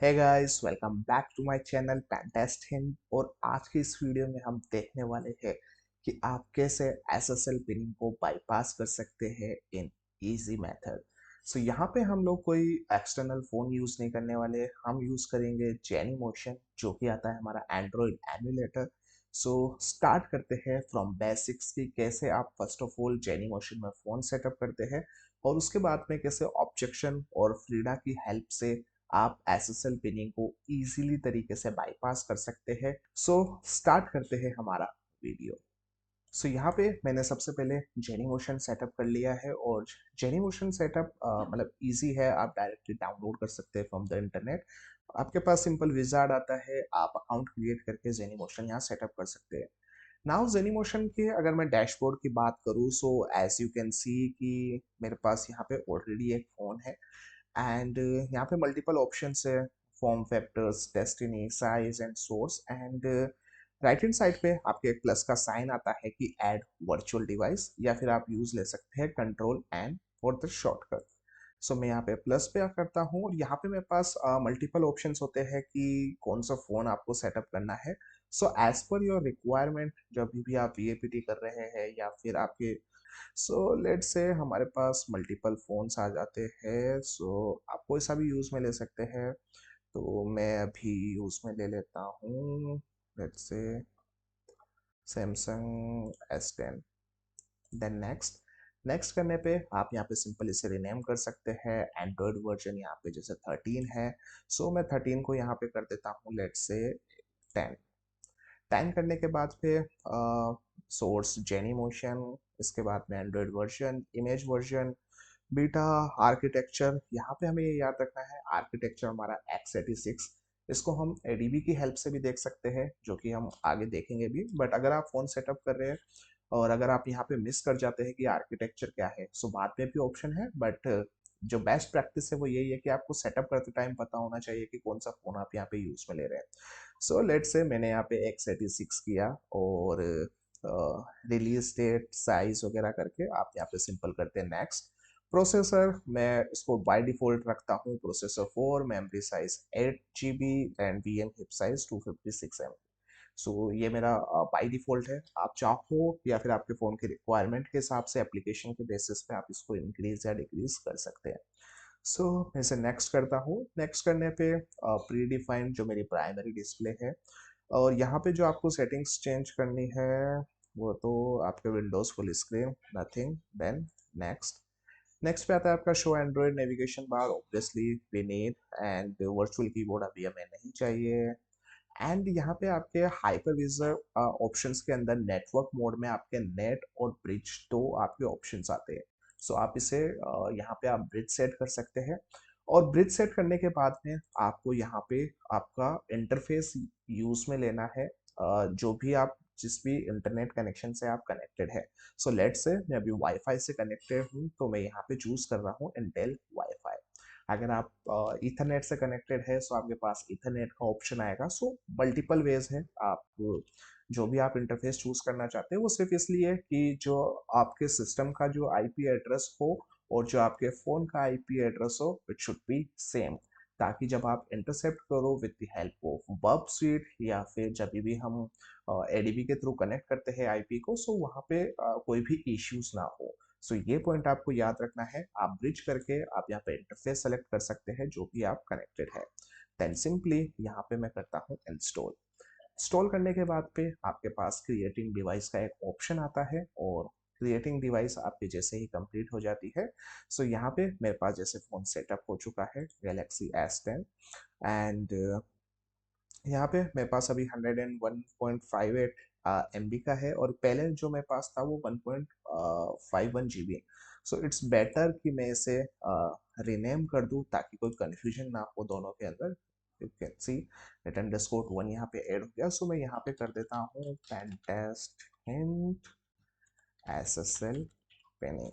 Hey guys, welcome back to my channel pentest hint. और आज की इस वीडियो में हम देखने वाले हैं कि आप कैसे एसएसएल पिनिंग को बाईपास कर सकते हैं इन इजी मेथड। सो यहाँ पे हम लोग कोई एक्सटर्नल फोन यूज नहीं करने वाले, हम यूज करेंगे जेनी मोशन जो कि आता है हमारा एंड्रॉइड एमुलेटर। सो स्टार्ट करते हैं फ्रॉम बेसिक्स की कैसे आप first of all jenny motion में फोन सेटअप करते हैं और उसके बाद में कैसे ऑब्जेक्शन और फ्रीडा की हेल्प से आप एसएसएल पिनिंग को इजीली तरीके से बाईपास कर सकते हैं। सो स्टार्ट करते हैं हमारा वीडियो। सो यहाँ पे मैंने सबसे पहले जेनी मोशन सेटअप कर लिया है और जेनी मोशन सेटअप मतलब इजी है, आप डायरेक्टली डाउनलोड कर सकते हैं फ्रॉम द इंटरनेट। आपके पास सिंपल विजार्ड आता है, आप अकाउंट क्रिएट करके जेनी मोशन यहाँ सेटअप कर सकते हैं। नाउ जेनी मोशन के अगर मैं डैशबोर्ड की बात करूँ, so as you can see कि मेरे पास यहाँ पे ऑलरेडी एक फ़ोन है एंड यहाँ पे मल्टीपल ऑप्शंस है, form factors, destiny, size and source. And right hand side पे आपके एक प्लस का साइन आता है कि ऐड वर्चुअल डिवाइस, या फिर आप यूज ले सकते हैं control and for the shortcut. So मैं यहाँ पे प्लस पे करता हूँ और यहाँ पे मेरे पास मल्टीपल ऑप्शंस होते हैं कि कौन सा फोन आपको सेटअप करना है। So as per your requirement, जब भी आप वीएपीटी कर रहे हैं या फिर आपके, सो लेट्स से हमारे पास मल्टीपल फोन्स आ जाते हैं, सो आप कोई सा भी यूज में ले सकते हैं। तो मैं अभी यूज में ले लेता हूँ, let's say Samsung S10। Then next. Next करने पे आप यहाँ पे सिंपल इसे रिनेम कर सकते हैं। एंड्रॉयड वर्जन यहाँ पे जैसे 13 है, सो मैं 13 को यहाँ पे कर देता हूँ लेट्स से 10। 10 करने के बाद फिर सोर्स जेनी मोशन, इसके बाद में Android version, image version, beta, architecture. यहाँ पे हमें ये याद रखना है आर्किटेक्चर हमारा x86। इसको हम एडीबी की हेल्प से भी देख सकते हैं, जो कि हम आगे देखेंगे भी। बट अगर आप फोन सेटअप कर रहे हैं और अगर आप यहाँ पे मिस कर जाते हैं कि आर्किटेक्चर क्या है, सो बाद में भी ऑप्शन है, बट जो बेस्ट प्रैक्टिस है वो यही है कि आपको सेटअप करते टाइम पता होना चाहिए कि कौन सा फोन आप यहाँ पे यूज में ले रहे हैं। सो लेट से मैंने यहाँ पे x86 किया और रिलीज डेट, साइज वगैरह करके आप यहाँ पे सिंपल करते हैं नेक्स्ट। प्रोसेसर मैं इसको बाय डिफॉल्ट रखता हूँ processor 4, memory size 8 GB and VM hip size 256 MB। सो ये मेरा बाय डिफॉल्ट है। आप चाहो या फिर आपके फ़ोन के रिक्वायरमेंट के हिसाब से एप्लीकेशन के बेसिस पे आप इसको इंक्रीज या डिक्रीज कर सकते हैं। सो मैं इसे नेक्स्ट करता हूँ। नेक्स्ट करने पे प्री डिफाइंड जो मेरी प्राइमरी डिस्प्ले है, और यहाँ पे जो आपको सेटिंग्स चेंज करनी है वो तो आपके Windows full screen, nothing. Then next. Next पे आता है आपका show Android navigation bar, obviously we need. And virtual keyboard अभी हमें नहीं चाहिए। एंड यहाँ पे आपके हाइपरविजर ऑप्शंस के अंदर नेटवर्क मोड में आपके नेट और ब्रिज दो आपके ऑप्शंस आते हैं। सो आप इसे यहाँ पे आप ब्रिज सेट कर सकते हैं। और ब्रिज सेट करने के बाद में आपको यहाँ पे आपका इंटरफेस यूज में लेना है, जो भी आप जिस भी इंटरनेट कनेक्शन से आप कनेक्टेड है। सो लेट से मैं अभी वाईफाई से कनेक्टेड हूँ, तो मैं यहाँ पे चूज कर रहा हूँ इंटेल वाईफाई। अगर आप इथरनेट से कनेक्टेड है, सो आपके पास इथरनेट का ऑप्शन आएगा। सो मल्टीपल वेज है, आप जो भी आप इंटरफेस चूज करना चाहते हैं वो सिर्फ इसलिए कि जो आपके सिस्टम का जो आईपी एड्रेस हो और जो आपके फोन का आईपी एड्रेस हो, इट शुड बी सेम, ताकि जब आप इंटरसेप्ट करो with the help of Burp suite या फिर जब भी हम एडीबी के थ्रू कनेक्ट करते हैं आईपी को, सो वहाँ पे कोई भी इश्यूज ना हो। सो ये पॉइंट आपको याद रखना है। आप ब्रिज करके आप यहाँ पे इंटरफेस सेलेक्ट कर सकते हैं जो भी आप कनेक्टेड है। देन सिंपली यहाँ पे मैं करता हूँ इंस्टॉल। इंस्टॉल करने के बाद पे आपके पास क्रिएटिंग डिवाइस का एक ऑप्शन आता है, और क्रिएटिंग डिवाइस आपकी जैसे ही कंप्लीट हो जाती है, सो यहाँ पे मेरे पास जैसे फोन सेटअप हो चुका है गैलेक्सी S10। एंड यहाँ पे मेरे पास अभी 101.58 MB का है, और पहले जो मेरे पास था वो 1.51 GB। सो इट्स बेटर कि मैं इसे रिनेम कर दूं ताकि कोई कंफ्यूजन ना हो दोनों के अंदर। You can see let underscore 1 यहाँ पे ऐड हो गया। सो मैं यहाँ पे कर देता हूँ पेंटेस्ट हिंट SSL पेनिंग।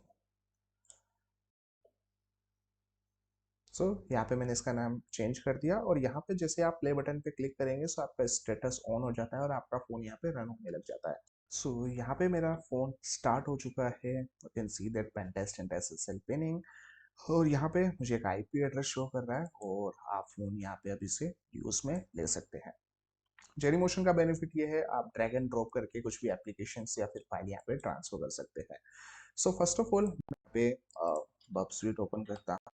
सो यहाँ पे मैंने इसका नाम चेंज कर दिया, और यहाँ पे जैसे आप प्ले बटन पे क्लिक करेंगे, सो आपका स्टेटस ऑन हो जाता है और आपका फोन यहाँ पे रन होने लग जाता है। सो यहाँ पे मेरा फोन स्टार्ट हो चुका है। You can see that pentest and SSL pinning. और यहाँ पे मुझे एक आईपी एड्रेस शो कर रहा है और आप फोन यहाँ पे अभी से यूज में ले सकते हैं। जेरी मोशन का बेनिफिट ये है, आप ड्रैग एंड ड्रॉप करके कुछ भी एप्लीकेशन या फिर फाइल यहाँ पे ट्रांसफर कर सकते हैं। सो फर्स्ट ऑफ ऑल यहाँ पे बब स्वीट ओपन करता हूँ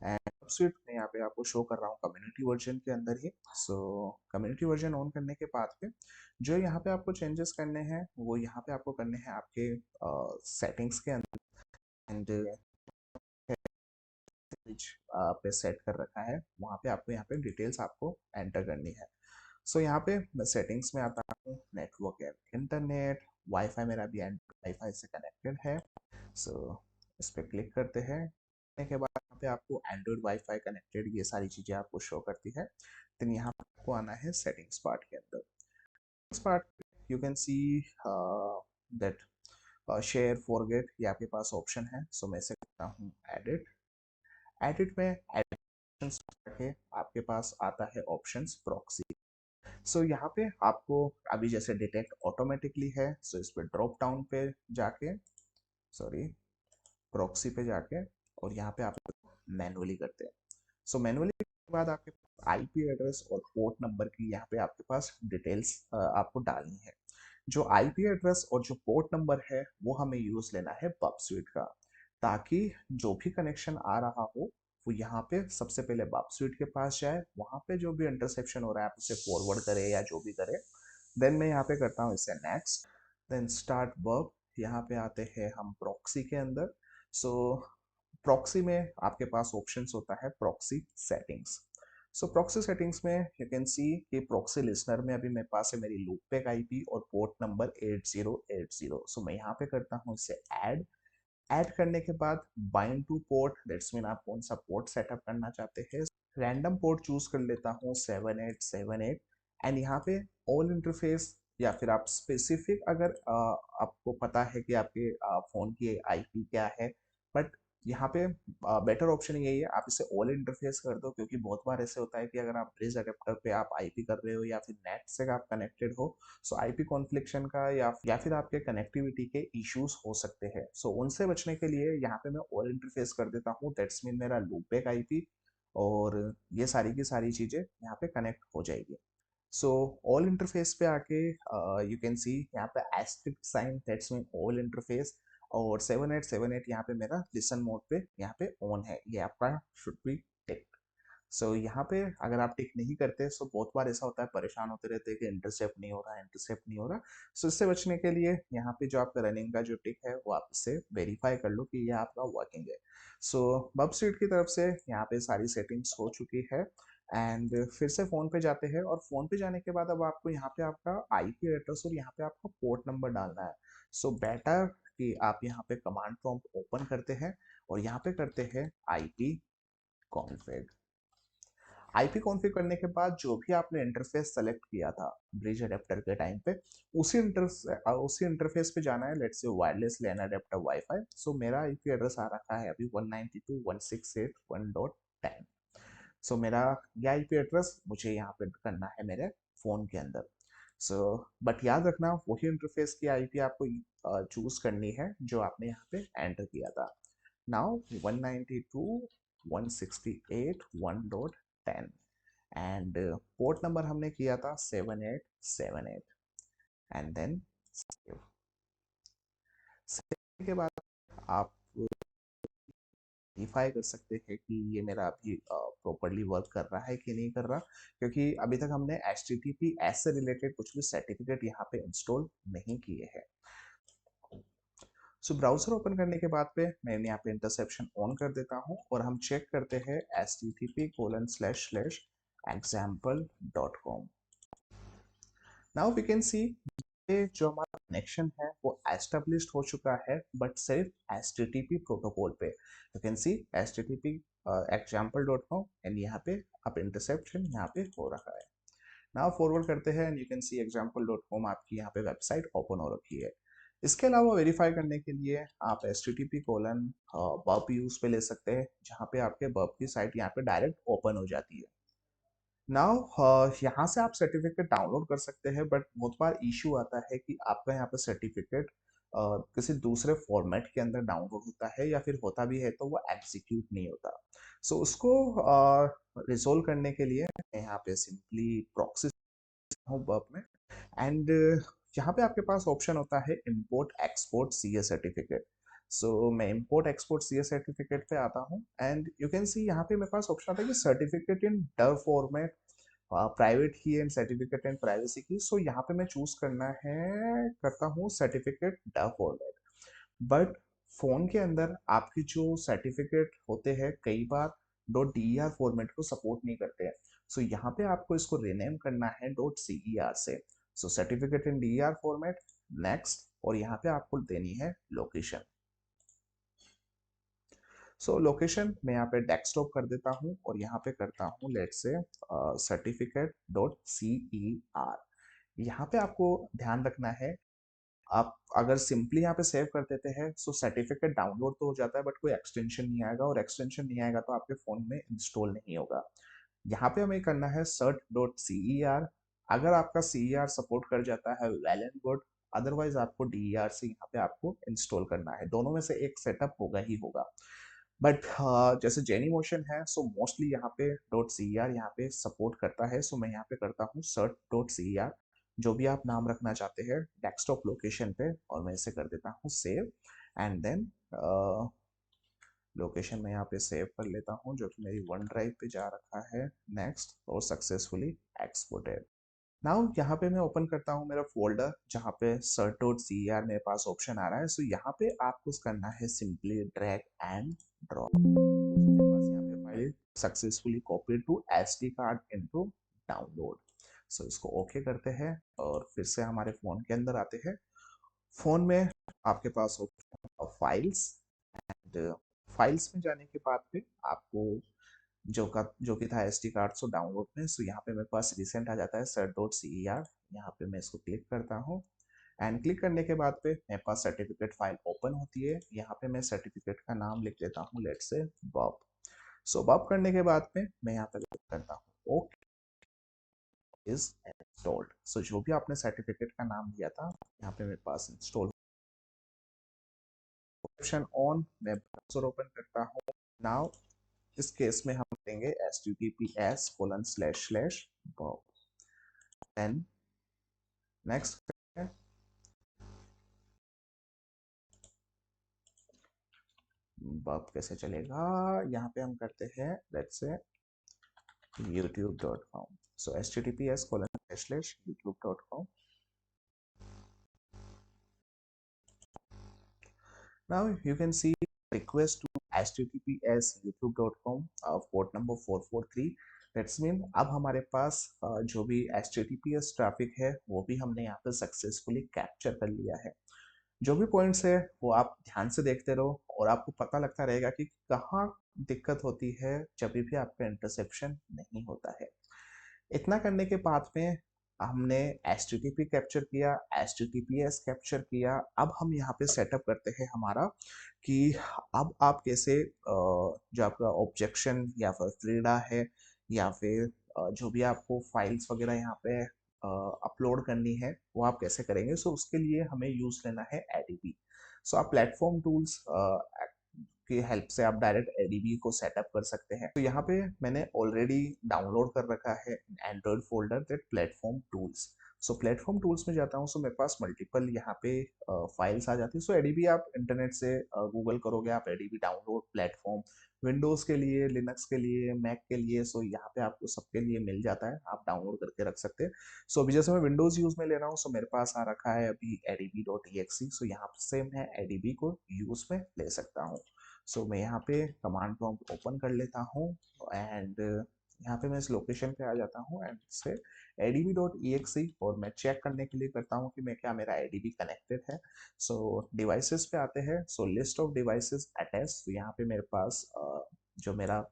एंड बब स्वीट में यहाँ पे आपको शो कर रहा हूँ कम्युनिटी वर्जन के अंदर ही। सो कम्युनिटी वर्जन ऑन करने के बाद पे जो यहाँ पे आपको चेंजेस करने हैं वो यहाँ पे आपको करने हैं आपके सेटिंग्स के अंदर एंड पे सेट कर रखा है, वहाँ पे आपको यहाँ पे डिटेल्स आपको एंटर करनी है। सो यहाँ पे मैं सेटिंग्स में आता हूँ, नेटवर्क एंड इंटरनेट, वाईफाई मेरा भी वाईफाई से कनेक्टेड है। सो इस पर क्लिक करते हैं, करने के बाद यहाँ पे आपको एंड्रॉइड वाईफाई कनेक्टेड ये सारी चीज़ें आपको शो करती है। देन यहाँ पे आपको आना है सेटिंग्स पार्ट के अंदर। Settings part you can see that share forget, ये आपके पास ऑप्शन है। सो मैं इसे करता हूँ एडिट। एडिट में एडिशंस के आपके पास आता है ऑप्शंस प्रॉक्सी। सो यहाँ पे आपको अभी जैसे डिटेक्ट ऑटोमेटिकली है, सो इस पे ड्रॉप डाउन पे जाके, सॉरी, प्रॉक्सी पे जाके और यहाँ पे आप मैनुअली करते हैं। सो मैनुअली के बाद आपके आईपी एड्रेस और पोर्ट नंबर की यहाँ पे आपके पास डिटेल्स आपको डालनी है। जो आईपी एड्रेस और जो पोर्ट नंबर है वो हमें यूज लेना है बब स्वीट का, ताकि जो भी कनेक्शन आ रहा हो वो यहाँ पे सबसे पहले बब स्वीट के पास जाए, वहाँ पे जो भी इंटरसेप्शन हो रहा है आप उसे फॉरवर्ड करे या जो भी करे। देन मैं यहाँ पे करता हूँ इसे नेक्स्ट, देन स्टार्ट वर्क। यहाँ पे आते हैं हम प्रॉक्सी के अंदर। सो प्रॉक्सी में आपके पास ऑप्शंस होता है प्रॉक्सी सेटिंग्स। सो प्रॉक्सी सेटिंग्स में यू कैन सी कि प्रॉक्सी लिसनर में अभी मेरे पास है मेरी लूपबैक आईपी और पोर्ट नंबर 8080। सो मैं यहाँ पे करता हूँ इसे ऐड। ऐड करने के बाद bind two port, that's mean आप कौन सा पोर्ट सेटअप करना चाहते हैं। रैंडम पोर्ट चूज कर लेता हूँ 7878 एंड यहाँ पे ऑल इंटरफेस या फिर आप स्पेसिफिक अगर आपको पता है कि आपके फोन की आईपी क्या है, बट यहाँ पे बेटर ऑप्शन यही है आप इसे ऑल इंटरफेस कर दो, क्योंकि बहुत बार ऐसे होता है कि अगर आप ब्रिज अडेप्टर पे आप आईपी कर रहे हो या फिर नेट से आप कनेक्टेड हो, सो आईपी कॉन्फ्लिक्शन का या फिर आपके कनेक्टिविटी के इश्यूज हो सकते हैं। सो उनसे बचने के लिए यहाँ पे मैं ऑल इंटरफेस कर देता हूँ, दैट्स मीन मेरा लूपबैक आईपी और ये सारी की सारी चीजें यहाँ पे कनेक्ट हो जाएगी। सो ऑल इंटरफेस पे आके यू कैन सी यहाँ पे asterisk sign, that's mean all interface, और 7878 यहाँ पे मेरा लिसन मोड पे यहाँ पे ऑन है, ये आपका शुड बी टिक। सो यहाँ पे अगर आप टिक नहीं करते, सो बहुत बार ऐसा होता है परेशान होते रहते हैं कि इंटरसेप्ट नहीं हो रहा, इंटरसेप्ट नहीं हो रहा। सो इससे बचने के लिए यहाँ पे जो आपका रनिंग का जो टिक है वो आप इससे वेरीफाई कर लो कि ये आपका वर्किंग है। सो बब स्वीट की तरफ से यहाँ पे सारी सेटिंग्स हो चुकी है एंड फिर से फ़ोन पे जाते हैं और फ़ोन पे जाने के बाद अब आपको यहाँ पे आपका आईपी एड्रेस और यहाँ पे आपका पोर्ट नंबर डालना है। सो बेटर कि आप यहाँ पे कमांड प्रॉम्प्ट ओपन करते हैं और यहाँ पे करते हैं आईपी कॉन्फ़िग। आईपी कॉन्फ़िग करने के बाद जो भी आपने इंटरफेस सेलेक्ट किया था ब्रिज अडेप्टर के टाइम पे, उसी इंटरफेस पे जाना है। Let's say wireless LAN adapter wifi. So मेरा आईपी एड्रेस आ रखा है अभी 192.168.1.10। सो मेरा ये आईपी एड्रेस मुझे यहाँ पे करना है मेरे फोन के अंदर। सो बट याद रखना वही इंटरफेस की आईपी आपको चूज करनी है जो आपने यहाँ पे एंटर किया था। नाउ 192.168.1.10 एंड पोर्ट नंबर हमने किया था 7878 एंड देन सेव। सेव के बाद आप वेरीफाई कर सकते हैं कि ये मेरा अभी प्रॉपरली वर्क कर रहा है कि नहीं कर रहा, क्योंकि अभी तक हमने HTTPS से रिलेटेड कुछ भी सर्टिफिकेट यहाँ पे इंस्टॉल नहीं किए हैं। सो ब्राउजर ओपन करने के बाद पे मैंने यहाँ पे इंटरसेप्शन ऑन कर देता हूँ और हम चेक करते हैं http://example.com। Now we can see जो हमारा कनेक्शन है वो एस्टेब्लिश्ड हो चुका है, बट सिर्फ HTTP प्रोटोकॉल पे। You can C HTTP example.com and यहाँ पे अब इंटरसेप्शन यहाँ पे हो रहा है। नाउ फॉरवर्ड करते हैं and you can C example.com आपकी यहाँ पे वेबसाइट ओपन हो रखी है। इसके अलावा वेरीफाई करने के लिए आप http://bub यूज पे ले सकते हैं, जहाँ पे आपके बब की साइट यहाँ पे डायरेक्ट ओपन हो जाती है। नाउ यहाँ से आप सर्टिफिकेट डाउनलोड कर सकते हैं, बट बहुत बार इशू आता है कि आपका यहाँ पे सर्टिफिकेट किसी दूसरे फॉर्मेट के अंदर डाउनलोड होता है, या फिर होता भी है तो वो एग्जीक्यूट नहीं होता। सो उसको रिजोल्व करने के लिए मैं यहाँ पे सिंपली प्रॉक्सी हूँ बर्प में, एंड यहाँ पे आपके पास ऑप्शन होता है इंपोर्ट एक्सपोर्ट सीए सर्टिफिकेट। सो मैं इंपोर्ट एक्सपोर्ट सीए सर्टिफिकेट पे आता हूँ, एंड यू कैन सी यहाँ पे मेरे पास ऑप्शन आता है कि certificate in Dove format, private की एंड सर्टिफिकेट एंड प्राइवेसी की। सो यहाँ पे मैं चूज करता हूँ certificate Dove format. But phone के अंदर आपकी जो सर्टिफिकेट होते हैं कई बार .der फॉर्मेट को सपोर्ट नहीं करते हैं। सो यहाँ पे आपको इसको रिनेम करना है .cer से। So certificate in DER format, next, और यहाँ पे आपको देनी है लोकेशन। सो लोकेशन मैं यहाँ पे डेस्कटॉप कर देता हूँ और यहाँ पे करता हूँ लेट से सर्टिफिकेट .cer। यहाँ पे आपको ध्यान रखना है, आप अगर सिंपली यहाँ पे सेव कर देते हैं सो सर्टिफिकेट डाउनलोड तो हो जाता है बट कोई एक्सटेंशन नहीं आएगा, और एक्सटेंशन नहीं आएगा तो आपके फोन में इंस्टॉल नहीं होगा। यहाँ पे हमें करना है cert.cer। अगर आपका CER सपोर्ट कर जाता है वेल एंड गुड, अदरवाइज आपको DER से यहाँ पे आपको इंस्टॉल करना है, दोनों में से एक सेटअप होगा ही होगा। बट जैसे जेनी मोशन है सो मोस्टली यहाँ पे .cer यहाँ पे सपोर्ट करता है। सो मैं यहाँ पे करता हूँ cert.cer, जो भी आप नाम रखना चाहते हैं डेस्कटॉप लोकेशन पे, और मैं इसे कर देता हूँ सेव, एंड देन लोकेशन में यहाँ पे सेव कर लेता हूँ जो कि मेरी वन ड्राइव पे जा रखा है, नेक्स्ट, और सक्सेसफुली एक्सपोर्टेड। नाउ यहाँ पे मैं ओपन करता हूँ मेरा फोल्डर जहाँ पे cert.cer मेरे पास ऑप्शन आ रहा है। सो यहाँ पे आपको करना है सिंपली ड्रैग एंड ड्रॉप। मेरे पास यहाँ पे file successfully copied to SD card into download. So इसको ओके करते हैं और फिर से हमारे फोन के अंदर आते हैं। फोन में आपके पास फाइल्स, एंड फाइल्स में जाने के बाद पे आपको जो कि था SD कार्ड सो डाउनलोड में। सो यहाँ पे मेरे पास रिसेंट आ जाता है cert.cer। यहाँ पे मैं इसको क्लिक करता हूँ, एंड क्लिक करने के बाद पे मेरे पास सर्टिफिकेट फाइल ओपन होती है। यहाँ पे मैं सर्टिफिकेट का नाम लिख देता हूँ लेट से बॉब। सो बॉब करने के बाद में मैं यहाँ पे क्लिक करता हूँ ओके इज इंस्टॉल्ड। सो जो भी आपने सर्टिफिकेट का नाम दिया था यहाँ पे मेरे पास इंस्टॉल ऑप्शन ऑन, मैं ब्राउजर ओपन करता हूँ। नाउ इस केस में हम देंगे https:// देन नेक्स्ट बब कैसे चलेगा, यहाँ पे हम करते हैं let's say youtube.com। so https:// now you can see request to https youtube.com port number 443। That's mean अब हमारे पास जो भी https ट्रैफिक है वो भी हमने यहाँ पे सक्सेसफुली कैप्चर कर लिया है। जो भी पॉइंट्स है वो आप ध्यान से देखते रहो और आपको पता लगता रहेगा कि कहाँ दिक्कत होती है जब भी आपका इंटरसेप्शन नहीं होता है। इतना करने के बाद में हमने HTTP कैप्चर किया, HTTPS कैप्चर किया। अब हम यहाँ पे सेटअप करते हैं हमारा कि अब आप कैसे जो आपका ऑब्जेक्शन या फिर फ्रीडा है या फिर जो भी आपको फाइल्स वगैरह यहाँ पे अपलोड करनी है वो आप कैसे करेंगे। सो उसके लिए हमें यूज लेना है ADB। सो आप प्लेटफॉर्म टूल्स की हेल्प से आप डायरेक्ट ADB को सेटअप कर सकते हैं। तो यहाँ पे मैंने ऑलरेडी डाउनलोड कर रखा है Android folder that platform tools. So platform tools में जाता हूँ, सो मेरे पास मल्टीपल यहाँ पे फाइल्स आ जाती है। सो ADB आप इंटरनेट से गूगल करोगे आप ADB डाउनलोड प्लेटफॉर्म, विंडोज के लिए, लिनक्स के लिए, मैक के लिए। सो यहाँ पे आपको सबके लिए मिल जाता है, आप डाउनलोड करके रख सकते हैं। सो अभी जैसे मैं विंडोज यूज में ले रहा हूँ सो मेरे पास आ रखा है अभी adb.exe। सो यहाँ से मैं ADB को यूज में ले सकता हूँ। सो मैं यहाँ पे कमांड प्रॉम्प्ट ओपन कर लेता हूँ, एंड यहाँ पे मैं इस लोकेशन पे आ जाता हूँ एंड से adb.exe, और मैं चेक करने के लिए करता हूँ कि मैं क्या मेरा ADB कनेक्टेड है। सो डिवाइसेस पे आते हैं, सो लिस्ट ऑफ डिवाइसेस अटैच। तो यहाँ पे मेरे पास जो मेरा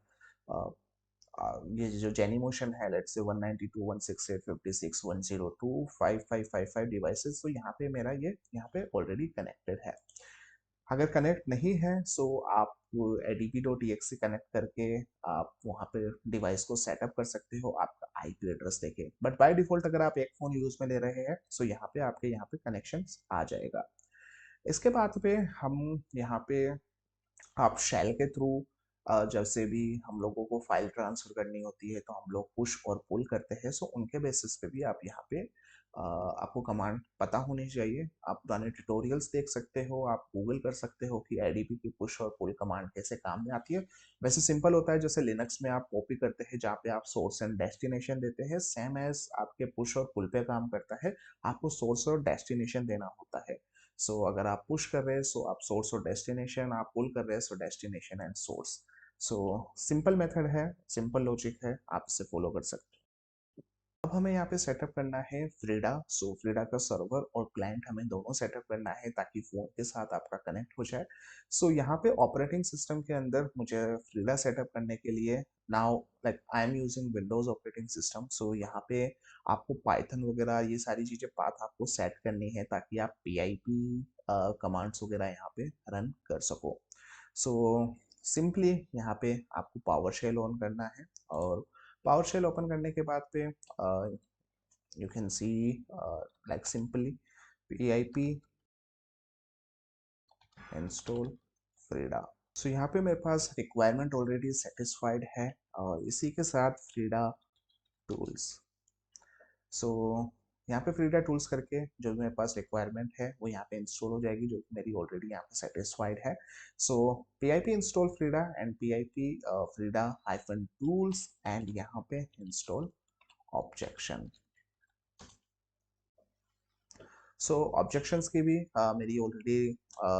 ये जो जेनी मोशन है लेट्स से 192.168.56.102.5555 डिवाइसेस, तो यहाँ पे मेरा ये यहाँ पे ऑलरेडी कनेक्टेड है। अगर कनेक्ट नहीं है सो आप adb.exe कनेक्ट करके आप वहाँ पे डिवाइस को सेटअप कर सकते हो आपका IP एड्रेस देके। बट बाय डिफॉल्ट अगर आप एक फ़ोन यूज में ले रहे हैं सो यहाँ पे आपके यहाँ पे कनेक्शन आ जाएगा। इसके बाद पे हम यहाँ पे आप शेल के थ्रू जैसे भी हम लोगों को फाइल ट्रांसफर करनी होती है तो हम लोग पुश और पुल करते हैं, सो उनके बेसिस पे भी आप यहाँ पे आपको कमांड पता होनी चाहिए। आप पुराने ट्यूटोरियल्स देख सकते हो, आप गूगल कर सकते हो कि एडीपी की पुश और पुल कमांड कैसे काम में आती है। वैसे सिंपल होता है, जैसे लिनक्स में आप कॉपी करते हैं जहाँ पे आप सोर्स एंड डेस्टिनेशन देते हैं, सेम एज आपके पुश और पुल पे काम करता है। आपको सोर्स और डेस्टिनेशन देना होता है। अगर आप पुश कर रहे हैं सो आप सोर्स और डेस्टिनेशन, आप पुल कर रहे हैं so destination and source. Simple method है, सिंपल लॉजिक है, आप इसे फॉलो कर सकते हैं। अब हमें यहाँ पे सेटअप करना है फ्रीडा। फ्रीडा का सर्वर और क्लाइंट हमें दोनों सेटअप करना है ताकि फोन के साथ आपका कनेक्ट हो जाए। यहाँ पे ऑपरेटिंग सिस्टम के अंदर मुझे फ्रीडा सेटअप करने के लिए, now like I am using Windows operating system, यहाँ पे आपको पाइथन वगैरह ये सारी चीजें पाथ आपको सेट करनी है ताकि आप पीआईपी कमांड्स वगैरह यहाँ पे रन कर सको। सो सिंपली यहाँ पे आपको पावर शेल ऑन करना है, और पावर शेल ओपन करने के बाद पे you can see like simply pip install Frida. यहाँ पे मेरे पास रिक्वायरमेंट ऑलरेडी सेटिस्फाइड है, और इसी के साथ फ्रीडा टूल्स। सो यहाँ पे फ्रीडा टूल्स करके जो मेरे पास रिक्वायरमेंट है वो यहाँ पे इंस्टॉल हो जाएगी, जो कि मेरी ऑलरेडी यहाँ पे सेटिस्फाइड है। P I P install Frida and PIP Frida hyphen tools and यहाँ पे इंस्टॉल ऑब्जेक्शन। ऑब्जेक्शंस की भी मेरी ऑलरेडी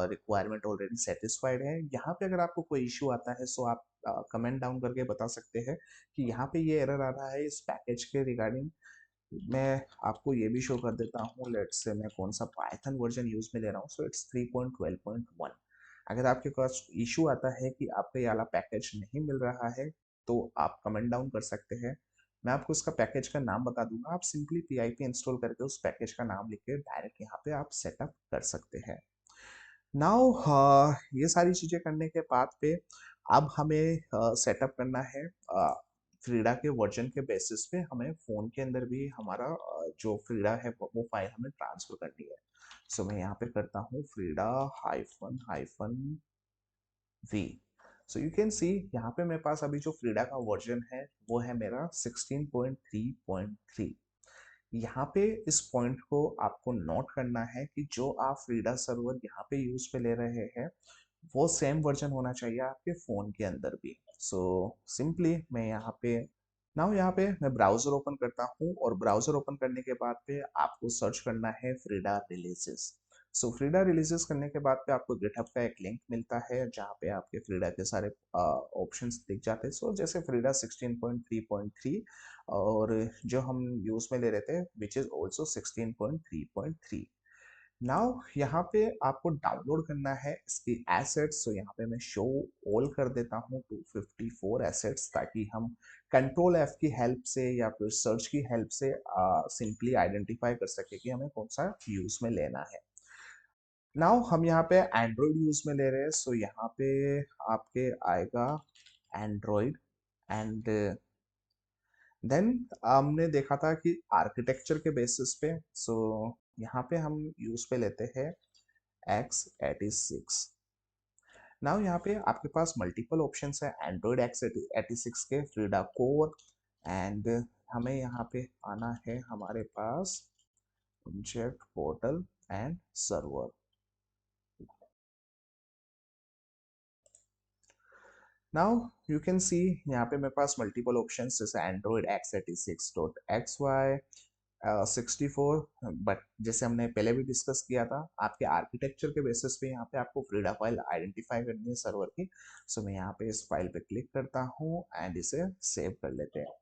रिक्वायरमेंट ऑलरेडी सेटिस्फाइड है। यहाँ पे अगर आपको कोई इशू आता है सो आप कमेंट डाउन करके बता सकते हैं कि यहाँ पे ये एरर आ रहा है इस पैकेज के रिगार्डिंग। मैं आपको ये भी शो कर देता हूँ, लेट्स से मैं कौन सा पाइथन वर्जन यूज में ले रहा हूँ, सो इट्स 3.12.1। अगर आपके पास इशू आता है कि आपको ये वाला पैकेज नहीं मिल रहा है तो आप कमेंट डाउन कर सकते हैं। मैं आपको उसका पैकेज का नाम बता दूंगा, आप सिंपली पीआईपी इंस्टॉल करके उस पैकेज का नाम लिख के डायरेक्ट यहाँ पे आप सेटअप कर सकते हैं। नाउ ये सारी चीजें करने के बाद पे अब हमें सेटअप करना है फ्रीडा के वर्जन के बेसिस पे हमें फोन के अंदर भी हमारा जो फ्रीडा है वो फाइल हमें ट्रांसफर करनी है। मैं यहाँ पे करता हूँ Frida hyphen hyphen V. You can see यहाँ पे मेरे पास अभी जो फ्रीडा का वर्जन है वो है मेरा 16.3.3। यहाँ पे इस पॉइंट को आपको नोट करना है कि जो आप फ्रीडा सर्वर यहाँ पे यूज पे ले रहे हैं वो सेम वर्जन होना चाहिए आपके फोन के अंदर भी। सिंपली मैं यहाँ पे नाउ यहाँ पे मैं ब्राउजर ओपन करता हूँ, और ब्राउजर ओपन करने के बाद पे आपको सर्च करना है फ्रीडा रिलीजेस। फ्रीडा रिलीजेस करने के बाद पे आपको गिटहब का एक लिंक मिलता है जहाँ पे आपके फ्रीडा के सारे ऑप्शंस दिख जाते हैं। जैसे फ्रीडा 16.3.3 और जो हम यूज में ले रहे थे विच इज ऑल्सो 16.3.3। नाउ यहाँ पे आपको डाउनलोड करना है इसकी एसेट्स। यहाँ पे मैं शो ऑल कर देता हूँ 254 एसेट्स, ताकि हम कंट्रोल एफ की हेल्प से या फिर सर्च की हेल्प से सिंपली आइडेंटिफाई कर सके कि हमें कौन सा यूज में लेना है। नाउ हम यहाँ पे एंड्रॉइड यूज में ले रहे हैं, यहाँ पे आपके आएगा एंड्रॉइड एंड देन हमने देखा था कि आर्किटेक्चर के बेसिस पे यहाँ पे हम यूज पे लेते हैं x86। नाउ यहाँ पे आपके पास मल्टीपल ऑप्शंस है एंड्रॉइड x86 के फ्रीडा कोर, एंड हमें यहाँ पे आना है हमारे पास inject portal and server. Now you can see यहाँ पे मेरे पास मल्टीपल ऑप्शंस जैसे एंड्रॉइड x86.xy 64, बट जैसे हमने पहले भी डिस्कस किया था आपके आर्किटेक्चर के बेसिस पे यहाँ पे आपको फ्रीडा फाइल आइडेंटिफाई करनी है सर्वर की। मैं यहाँ पे इस फाइल पे क्लिक करता हूँ एंड इसे सेव कर लेते हैं।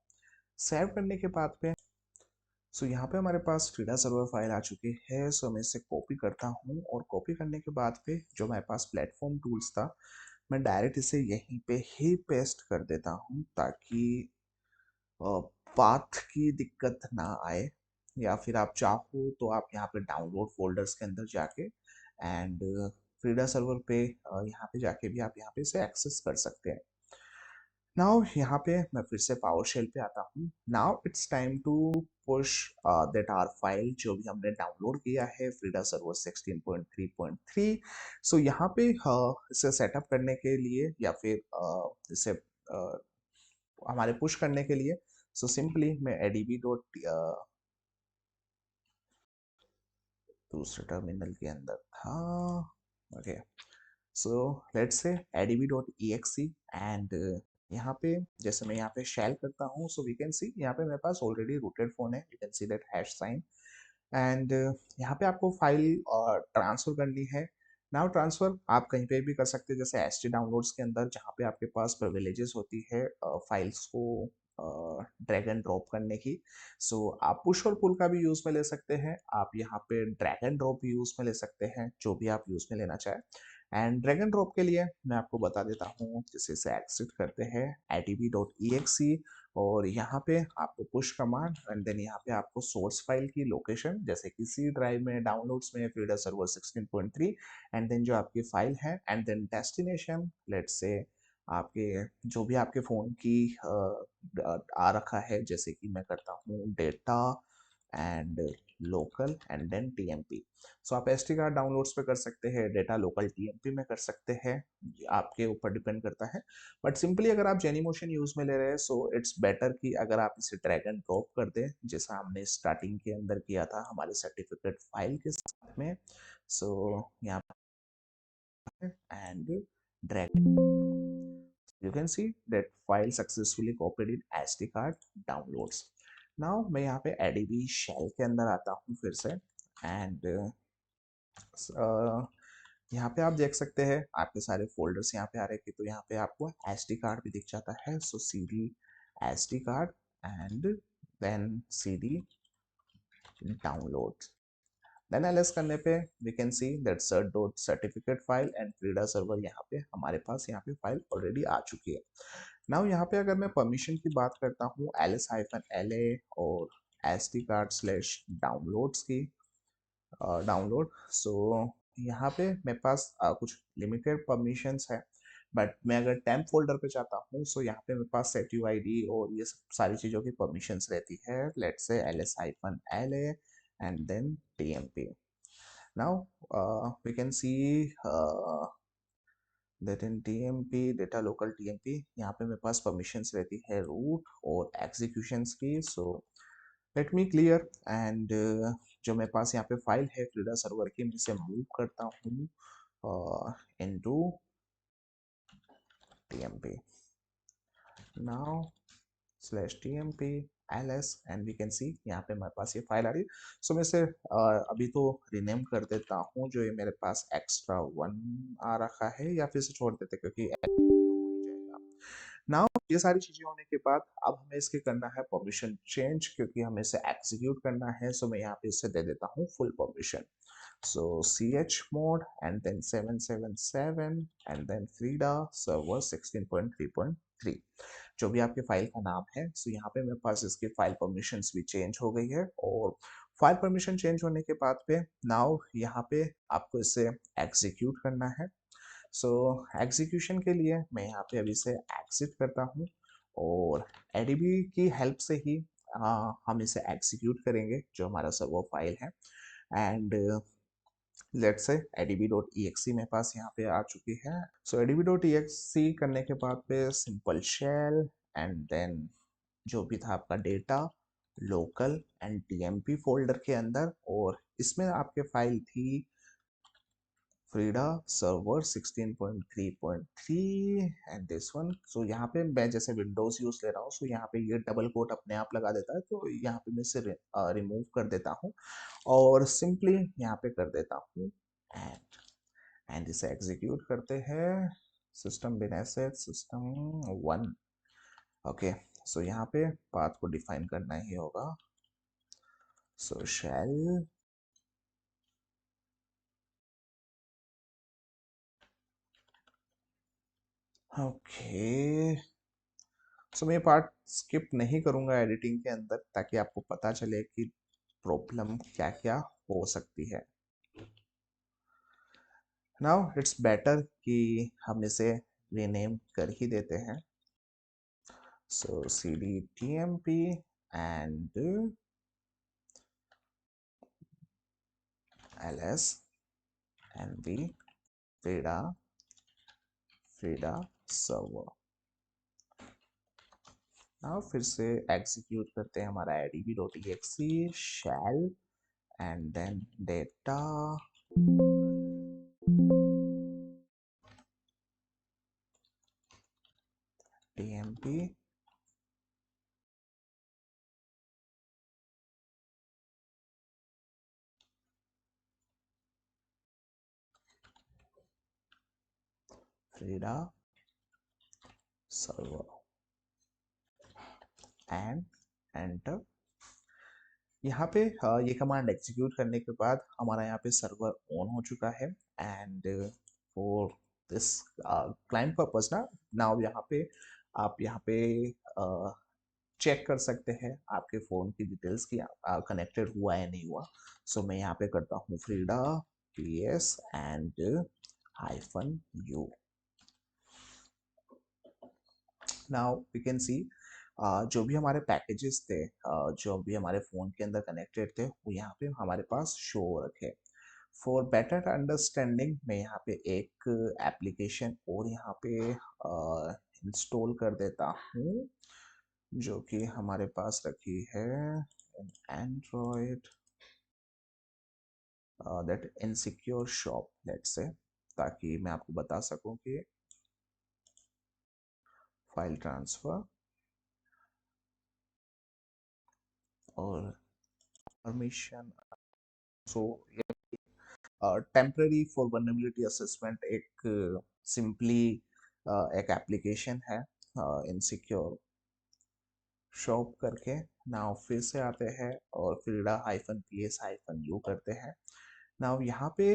सेव करने के बाद पे यहाँ पे हमारे पास फ्रीडा सर्वर फाइल आ चुकी है। मैं इसे कॉपी करता हूँ, और कॉपी करने के बाद पे जो हमारे पास प्लेटफॉर्म टूल्स था मैं डायरेक्ट इसे यहीं पे ही पेस्ट कर देता हूँ ताकि पाथ की दिक्कत ना आए। या फिर आप चाहो तो आप यहाँ पे डाउनलोड फोल्डर्स के अंदर जाके एंड फ्रीडा सर्वर पे यहाँ पे जाके भी आप यहाँ पे इसे एक्सेस कर सकते हैं। नाउ यहाँ पे मैं फिर से पावर शेल पे आता हूँ. Now it's time to push that our file जो भी हमने डाउनलोड किया है फ्रीडा सर्वर 16.3.3. सो यहाँ पे इसे सेटअप करने के लिए या फिर इसे हमारे पुश करने के लिए, सो सिंपली मैं एडीबी डॉट दूसरे टर्मिनल के अंदर था. Okay, so let's say adb.exe and यहाँ पे जैसे मैं यहाँ पे शेल करता हूँ, सो वी कैन सी यहाँ पे मेरे पास ऑलरेडी रूटेड फोन है. You can see that hash sign and यहाँ पे आपको फाइल ट्रांसफर करनी है. नाउ ट्रांसफर आप कहीं पे भी कर सकते हैं, जैसे एस टी डाउनलोड्स के अंदर जहाँ पे आपके पास प्रिविलेजेस होती है फाइल्स को ड्रैग एंड ड्रॉप करने की. सो आप पुश और पुल का भी यूज में ले सकते हैं. आप यहाँ पे ड्रैग एंड ड्रॉप भी यूज में ले सकते हैं, जो भी आप यूज में लेना चाहें. एंड ड्रैग एंड ड्रॉप के लिए मैं आपको बता देता हूँ, जैसे इसे एक्सिट करते हैं adb.exe और यहाँ पे आपको पुश कमांड एंड देन यहाँ पे आपको सोर्स फाइल की लोकेशन जैसे कि सी ड्राइव में, डाउनलोड्स में फ्रीडा सर्वर 16.3 एंड देन जो आपकी फाइल है and then destination let's say आपके जो भी आपके फ़ोन की आ रखा है, जैसे कि मैं करता हूँ data and local and then TMP. So आप एस टी कार्ड डाउनलोड्स पे कर सकते हैं, डेटा लोकल टीएमपी में कर सकते हैं, आपके ऊपर डिपेंड करता है. बट सिंपली अगर आप जेनीमोशन यूज में ले रहे हैं, सो इट्स बेटर कि अगर आप इसे ड्रैग एंड ड्रॉप कर दें, जैसा हमने स्टार्टिंग के अंदर किया था हमारे सर्टिफिकेट फाइल के साथ में. सो यहाँ पे and drag, you can see that file successfully copied in SD card downloads. Now मैं यहाँ पे ADB shell के अंदर आता हूँ फिर से एंड यहाँ पे आप देख सकते हैं आपके सारे फोल्डर्स यहाँ पे आ रहे हैं, तो यहाँ पे आपको SD कार्ड भी दिख जाता है. So CD SD card and then CD download. Then ls करने पे we can see that cert dot certificate file and Frida server यहाँ पे हमारे पास यहाँ पे फाइल ऑलरेडी आ चुकी है. नाउ यहाँ पे अगर मैं परमिशन की बात करता हूँ ls-la और SD कार्ड स्लैश डाउनलोड्स की डाउनलोड, सो यहाँ पे मेरे पास कुछ लिमिटेड परमिशंस है. बट मैं अगर टेम्प फोल्डर पे जाता हूँ, सो यहाँ पे मेरे पास सेट यूआईडी और ये सब सारी चीज़ों की परमिशंस रहती है. Let's say ls-la and then tmp. Now we can see that in TMP data local TMP यहाँ पे मेरे पास permissions रहती है root और executions की. So let me clear and जो मेरे पास यहाँ पे फाइल है फ्रीडा सर्वर की, मैं इसे मूव करता हूँ into TMP. Now /tmp ls and we can see यहाँ पे मेरे पास ये फाइल आ रही है. सो मैं इसे अभी तो रिनेम कर देता हूँ, जो ये मेरे पास एक्स्ट्रा 1 आ रखा है, या फिर इसे छोड़ देते क्योंकि तो हो ही जाएगा. नाउ ये सारी चीजें होने के बाद अब हमें इसके करना है परमिशन चेंज, क्योंकि हमें इसे एग्जीक्यूट करना है. सो मैं यहाँ पे इसे दे देता हूँ full permission. So chmod and then 777 and then Frida server 16.3.3 जो भी आपके फाइल का नाम है. सो यहाँ पे मेरे पास इसकी फाइल परमिशंस भी चेंज हो गई है और फाइल परमिशन चेंज होने के बाद पे नाउ यहाँ पे आपको इसे एग्जीक्यूट करना है. सो एग्जीक्यूशन के लिए मैं यहाँ पे अभी से एग्जिट करता हूँ और एडीबी की हेल्प से ही हम इसे एग्जीक्यूट करेंगे जो हमारा सर्वर फाइल है. एंड लेट्स से adb.exe मेरे पास यहाँ पे आ चुकी है. सो adb.exe करने के बाद पे सिंपल शेल एंड देन जो भी था आपका data local and TMP folder के अंदर, और इसमें आपके फाइल थी Frida server 16.3.3 and this one. So यहाँ पे मैं जैसे विंडोज यूज ले रहा हूँ, सो यहाँ पे ये डबल कोट अपने आप लगा देता है, तो यहाँ पे मैं इसे रिमूव कर देता हूँ और सिंपली यहाँ पे कर देता हूँ एंड इसे एग्जीक्यूट करते हैं. सिस्टम बिन एसेट सिस्टम 1. ओके, सो यहाँ पे पाथ को डिफाइन करना ही होगा. सो शेल ओके. सो मैं पार्ट स्किप नहीं करूंगा एडिटिंग के अंदर, ताकि आपको पता चले कि प्रॉब्लम क्या क्या हो सकती है. नाउ इट्स बेटर कि हम इसे रीनेम कर ही देते हैं. So cd tmp and ls nv frida server। Now फिर से एग्जीक्यूट करते हैं हमारा adb.exe shell and then data tmp frida server and enter. यहाँ पे ये कमांड एग्जीक्यूट करने के बाद हमारा यहाँ पे सर्वर ऑन हो चुका है and for this client purpose ना नाउ यहाँ पे आप यहाँ पे चेक कर सकते हैं आपके फ़ोन की डिटेल्स की कनेक्टेड हुआ या नहीं हुआ। सो मैं यहाँ पे करता हूँ Frida ps and -u। Now we can see जो भी हमारे पैकेजेस थे जो भी हमारे फ़ोन के अंदर कनेक्टेड थे वो यहाँ पे हमारे पास शो हो रखे। फॉर बेटर अंडरस्टैंडिंग मैं यहाँ पे एक एप्लीकेशन और यहाँ पे इंस्टॉल कर देता हूँ जो कि हमारे पास रखी है Android that insecure shop let's say, ताकि मैं आपको बता सकूं कि फाइल ट्रांसफर और permission. So temporary for vulnerability assessment एक सिंपली एक एप्लीकेशन है इनसिक्योर शॉप करके। नाउ फिर से आते हैं और फ्रीडा -ps-u करते हैं। नाउ यहाँ पे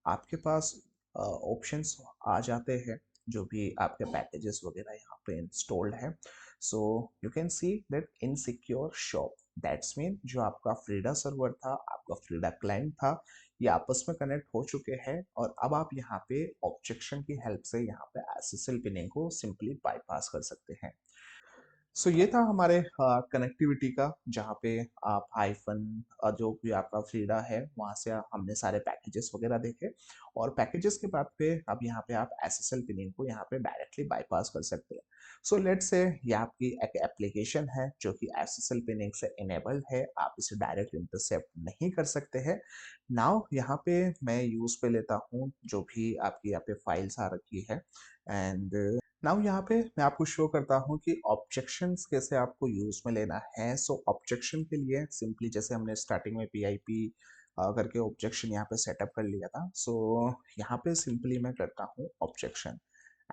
आपके पास ऑप्शंस आ जाते हैं जो भी आपके पैकेजेस वगैरह यहाँ पे इंस्टॉल्ड है। So you can see that insecure shop that's mean जो आपका फ्रीडा सर्वर था, आपका फ्रीडा क्लाइंट था, ये आपस में कनेक्ट हो चुके हैं और अब आप यहाँ पे ऑब्जेक्शन की हेल्प से यहाँ पे एसएसएल पिनिंग को सिंपली बाईपास कर सकते हैं। सो ये था हमारे कनेक्टिविटी का, जहाँ पे आप हाइफन जो भी आपका फ्रीडा है वहाँ से हमने सारे पैकेजेस वगैरह देखे और पैकेजेस के बाद पे अब यहाँ पे आप एसएसएल पिनिंग को यहाँ पे डायरेक्टली बाईपास कर सकते हैं। सो लेट्स से ये आपकी एक एप्लीकेशन है जो कि एसएसएल पिनिंग से इनेबल्ड है, आप इसे डायरेक्ट इंटरसेप्ट नहीं कर सकते हैं। नाउ यहाँ पे मैं यूज पे लेता हूँ जो भी आपकी यहाँ पे फाइल्स आ रखी है एंड नाउ यहाँ पे मैं आपको शो करता हूँ कि ऑब्जेक्शंस कैसे आपको यूज में लेना है। सो ऑब्जेक्शन के लिए सिंपली जैसे हमने स्टार्टिंग में पीआईपी करके ऑब्जेक्शन यहाँ पे सेटअप कर लिया था। सो यहाँ पे सिंपली मैं करता हूँ ऑब्जेक्शन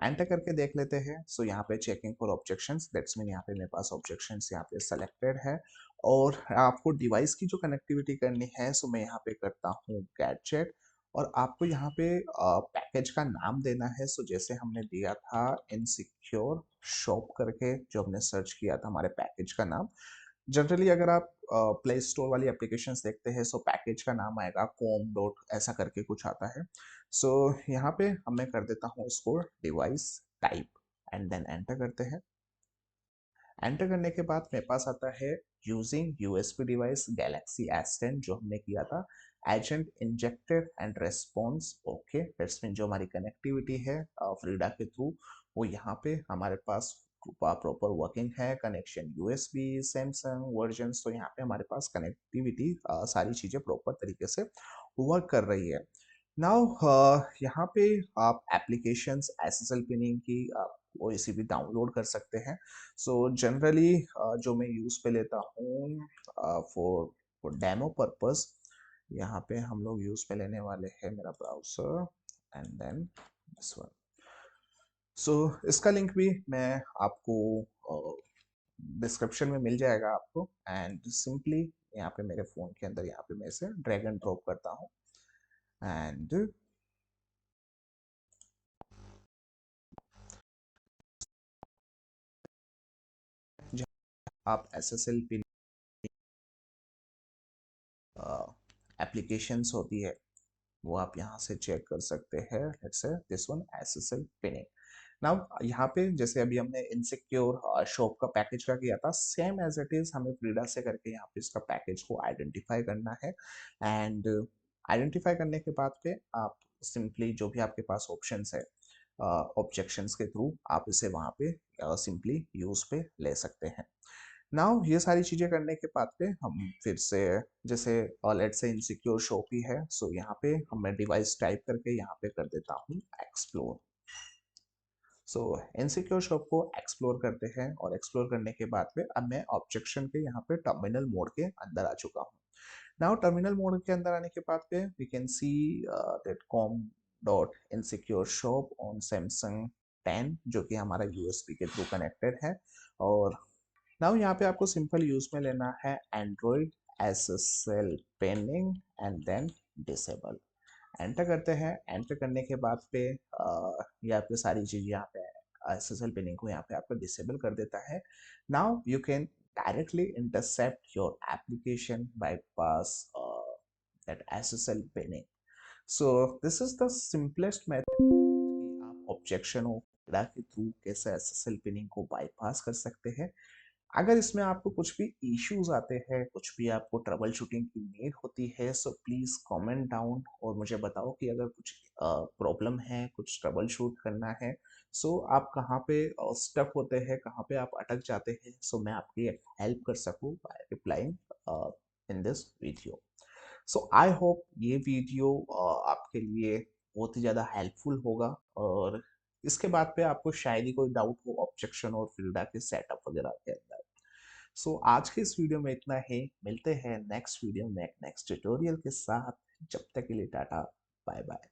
एंटर करके देख लेते हैं। सो यहाँ पे checking for objections that's mean यहाँ पे मेरे पास ऑब्जेक्शंस यहाँ पे सेलेक्टेड है और आपको डिवाइस की जो कनेक्टिविटी करनी है सो मैं यहाँ पे करता हूँ गैजेट और आपको यहाँ पे पैकेज का नाम देना है। सो जैसे हमने दिया था इनसिक्योर शॉप करके जो हमने सर्च किया था हमारे पैकेज का नाम। जनरली अगर आप प्ले स्टोर वाली एप्लीकेशंस देखते हैं सो पैकेज का नाम आएगा कॉम डॉट ऐसा करके कुछ आता है। सो यहाँ पे मैं कर देता हूँ इसको device type and then enter करते हैं। एंटर करने के बाद मेरे पास आता है using USB device Galaxy S10 जो हमने किया था agent injected and response okay that's mean जो हमारी कनेक्टिविटी है फ्रीडा के थ्रू वो यहाँ पे हमारे पास प्रॉपर वर्किंग है। कनेक्शन यूएसबी सैमसंग वर्जन, तो यहाँ पे हमारे पास कनेक्टिविटी सारी चीजें प्रॉपर तरीके से वर्क कर रही है। नाउ यहाँ पे आप एप्लीकेशंस एसएसएल पिनिंग की आप कोई सी भी डाउनलोड कर सकते हैं। सो जनरली जो मैं यूज़ पे लेता हूँ फॉर फॉर डेमो पर्पस, यहाँ पे हम लोग यूज़ पे लेने वाले हैं मेरा browser and then this one. So इसका लिंक भी मैं आपको डिस्क्रिप्शन में मिल जाएगा आपको एंड सिंपली यहाँ पे मेरे फ़ोन के अंदर यहाँ पे मैं इसे ड्रैग एंड ड्रॉप करता हूँ एंड आप एसएसएल पिन एप्लीकेशंस होती है वो आप यहाँ से चेक कर सकते हैं। Let's say this one SSL pinning. Now यहाँ पे जैसे अभी हमने इनसिक्योर शॉप का पैकेज का किया था, सेम एज इट इज हमें फ्रीडा से करके यहाँ पे इसका पैकेज को आइडेंटिफाई करना है। एंड आइडेंटिफाई करने के बाद पे आप सिंपली जो भी आपके पास ऑप्शंस है ऑब्जेक्शंस के थ्रू आप इसे वहाँ पे सिंपली यूज पे ले सकते हैं। नाउ ये सारी चीजें करने के बाद पे हम फिर से जैसे लेट्स से इनसिक्योर शॉप ही है, सो यहाँ पे मैं डिवाइस टाइप करके यहाँ पे कर देता हूँ एक्सप्लोर। सो इनसिक्योर शॉप को एक्सप्लोर करते हैं और एक्सप्लोर करने के बाद में अब मैं ऑब्जेक्शन के यहाँ पे टर्मिनल मोड के अंदर आ चुका हूँ। नाउ टर्मिनल मोड के अंदर आने के बाद पे we can see that com dot insecure shop on Samsung 10 जो कि हमारा यूएसबी के थ्रू कनेक्टेड है। और नाउ यहाँ पे आपको सिंपल यूज में लेना है Android SSL pinning and then disable. Enter करते हैं। एंटर करने के बाद पे ये आपकी सारी चीज़ यहाँ पे एसएसएल पिनिंग को यहाँ पे आपको डिसेबल कर देता है। Now you can directly intercept your application bypass that SSL pinning. So this is the simplest method कि आप ऑब्जेक्शन ऑफ के थ्रू कैसे एसएसएल पिनिंग को बाईपास कर सकते हैं। अगर इसमें आपको कुछ भी इश्यूज आते हैं, कुछ भी आपको ट्रबल शूटिंग की नीड होती है, सो प्लीज कमेंट डाउन और मुझे बताओ कि अगर कुछ प्रॉब्लम है, कुछ ट्रबल शूट करना है, सो आप कहाँ पे स्टक होते हैं, कहाँ पे आप अटक जाते हैं, सो मैं आपकी हेल्प कर सकूँ by replying in this video. So I hope ये वीडियो आपके लिए बहुत ही ज़्यादा हेल्पफुल होगा और इसके बाद पे आपको शायद ही कोई डाउट हो ऑब्जेक्शन और फिल्डा के सेटअप वगैरह के अंदर। सो आज के इस वीडियो में इतना ही। मिलते हैं नेक्स्ट वीडियो में नेक्स्ट ट्यूटोरियल के साथ। जब तक के लिए टाटा, बाय बाय।